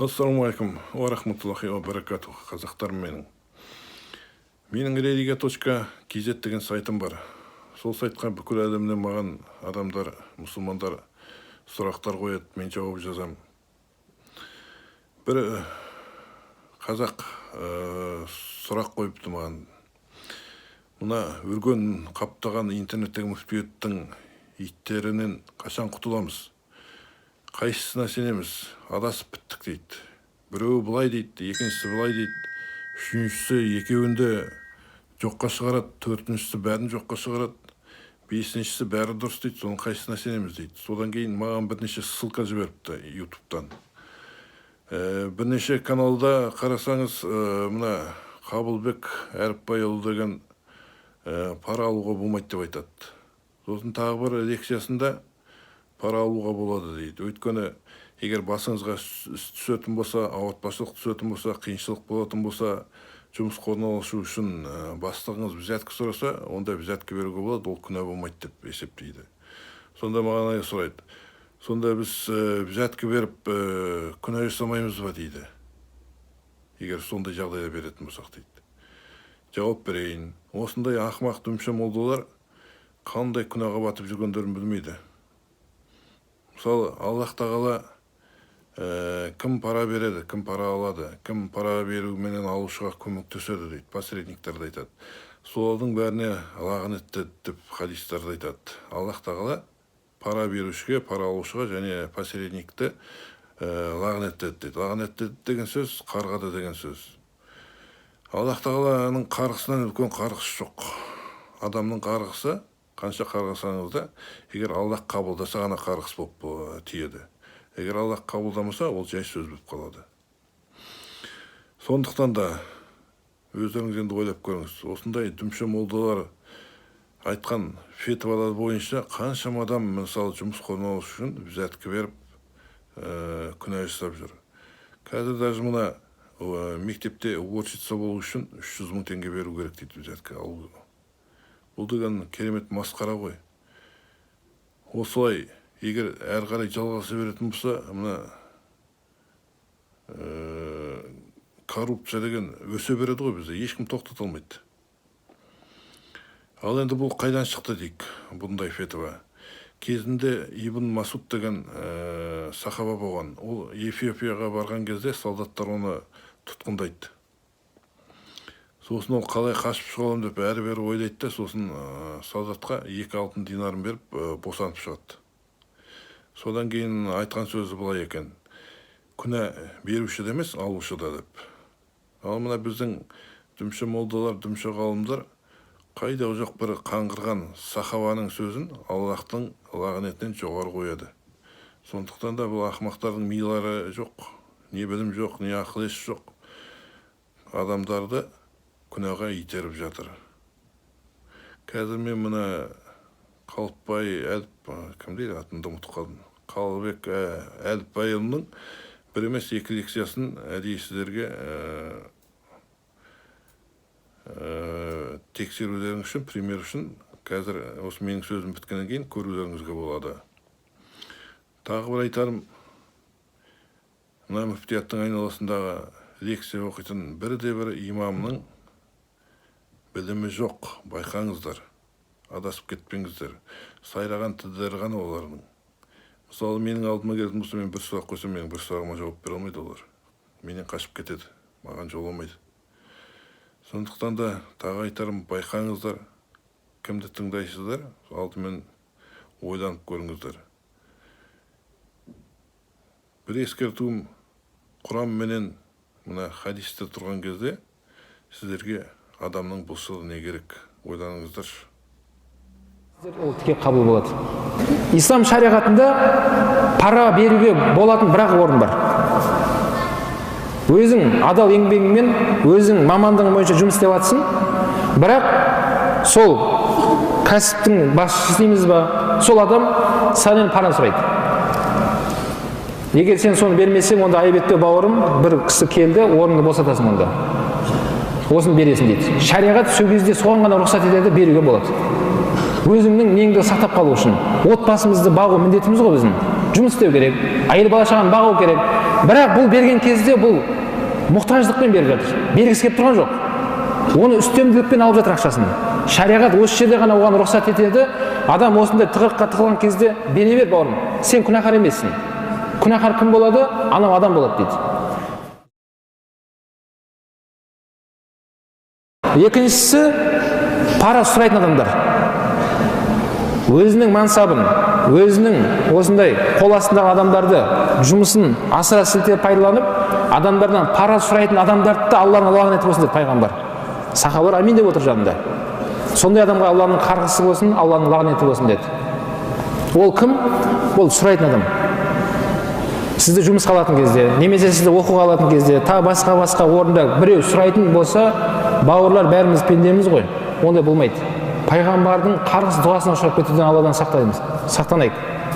Ассалаумалейкум ва рахматуллахи ва баракатух, қазақтарым менің religia.kz деген сайтым бар. Сол сайтқа бүкіл әлемнен маған адамдар, мұсылмандар сұрақтар қояды, мен жауап жазам. Бір қазақ сұрақ қойыпты маған. Мына өрген қаптаған интернеттегі мүфтиеттің иттерінен қашан құтыламыз? Қайсысына сенеміз? Адасып біттік дейді. Біреуі былай дейді, екіншісі былай дейді, үшіншісі екеуінде жоққа шығарады, төртіншісі бәрін жоққа шығарады, бесіншісі бәрі дұрыс дейді, соның қайсысына сенеміз дейді. Содан кейін маған бірнеше ссылка жіберіпті ютубтан. Бірнеше каналда қарасаңыз, мына Қабылбек Әріпбайұлы деген пара алуға болмайды деп айтады. Сосын тағы бір лекциясында пара алуға болады дейді. Өйткені егер басыңызға түсетін болса, ауыртпашылық түсетін болса, қиыншылық болатын болса, жұмысқа орналасу үшін бастығыңыз взятка сұраса, онда взятка беруге болады, ол күнә болмайды деп есептейді. Сонда маған сұрайды. Сонда біз взятка беріп күнә жасамаймыз ба дейді. Егер сондай жағдайда беретін болсақ дейді. Жауап берейін. Осындай ақымақ дүмше молдалар қандай күнәға батып жүргендерін білмейді. Мысалы, Аллах тағала кім пара береді, кім пара алады, кім пара беруменен алушыға көмектеседі дейді, посредниктерді айтады. Солардың бәріне лағнет деп хадистарды айтады. Аллах тағала пара берушіге, пара алушыға және посредникті лағнет дейді. Лағнет деген сөз, қарғады деген сөз. Аллах тағаланың қарғысынан үлкен қарғыс жоқ. Адамның қарғысы қанша қарғысаңыз да, егер Аллах қабылдаса ғана қарғыс болып тиеді. Егер Аллах қабылдамаса, ол жай сөз болып қалады. Сондықтан да өздеріңіз енді ойлап көріңіз. Осындай дүмше молдалар айтқан фетвалар бойынша қаншама адам, мысалы, жұмыс орналасу үшін взятка беріп, күнә жасап жүр. Қазір даже мына мектепте уборщица болу үшін 300 мың теңге беру керек дейді взятка алу. Бұл деген керемет масқара ғой. Осылай, егер әр қарай жалғаса беретін болса, мына коррупция деген өсе береді ғой бізде, ешкім тоқтата алмайды. Ал енді бұл қайдан шықты дейік, бұндай фетва. Кезінде Ибн Масуд деген сахаба болған. Ол Эфиопияға барған кезде солдаттар оны тұтқындайды. Сосын ол қалай қашып шығалым деп әрі-бері ойлайды да, сосын солдатқа 2 алтын динарын беріп босанып шығады. Содан кейін айтқан сөзі былай екен. Күнә беруші де емес, алушы да деп. Ал мына біздің дүмше молдалар, дүмше ғалымдар қайда жоқ бір қаңғырған сахабаның сөзін Аллахтың лағнетінен жоғары қояды. Сондықтан да бұл ақымақтардың милары жоқ, не білім жоқ, не ақыл ес жоқ. Адамдарды күнәға итеріп жатыр. Қазір мен мына Қалыпбай кім дейді, атымды ұмытып қалдым. Қабылбек Әріпбайұлының бір емес 2 лекциясын әдейі сіздерге тексерулерің үшін, пример үшін, қазір осы менің сөзім біткеннен кейін көрулеріңізге болады. Тағы бір айтарым, мына мүфтияттың айналасындағы лекция оқитын бірде-бір имамның білімі жоқ, байқаңыздар, адасып кетпеңіздер. Сайраған тілдері ғана олардың. Мысалы, менің алдыма келетін болса, мен бір сұрақ қойсам, менің бір сұрағыма жауап бере алмайды олар. Менен қашып кетеді, маған жоламайды. Сондықтан да тағы айтарым, байқаңыздар, кімді тыңдайсыздар, алдымен ойланып көріңіздер. Бір ескертуім, Құран менен мына хадисте тұрған кезде сіздерге адамның бұлшығы не керек, ойланыңыздар. Ол тіке қабыл болады. Ислам шариғатында пара беруге болатын бірақ орын бар. Өзің адал еңбегіңмен, өзің мамандығың бойынша жұмыс істеп жатсың, бірақ сол кәсіптің басшысы дейміз ба, сол адам сенен параны сұрайды. Егер сен соны бермесең, онда айып етпе бауырым, бір кісі келді, орныңды босатасың онда. Осыны бересің дейді. Шариғат сол кезде соған ғана рұқсат етеді, беруге болады. Өзіңнің неңді сақтап қалу үшін. Отбасымызды бағу міндетіміз ғой біздің. жұмыс істеу керек, әйел бала шағаны бағу керек. Бірақ бұл берген кезде бұл мұқтаждықпен беріп жатыр, бергісі келіп тұрған жоқ. Оны үстемділікпен алып жатыр ақшасын. Шариғат осы жерде ғана оған рұқсат етеді. Адам осындай тығырыққа тығылған кезде бере бер бауырым, сен күнәһар емессің. Күнәһар кім болады? Анау адам болады дейді. Екіншісі, пара сұрайтын адамдар. Өзінің мансабын, өзінің осындай қол астындағы адамдарды жұмысын асыра сілтеп пайдаланып, адамдардан пара сұрайтын адамдарды да Алланың лағнеті болсын деді пайғамбар. Сахабалар амин деп отыр жанында. Сондай адамға Алланың қарғысы болсын, Алланың лағнеті болсын деді. Ол кім? Ол сұрайтын адам. Сізді жұмысқа алатын кезде, немесе сізді оқуға алатын кезде, та басқа орында біреу сұрайтын болса, бауырлар, бәріміз пендеміз ғой. Ондай болмайды. Пайғамбардың қарғыс дұғасына ұшырап кетуден Алладан сақтанайық.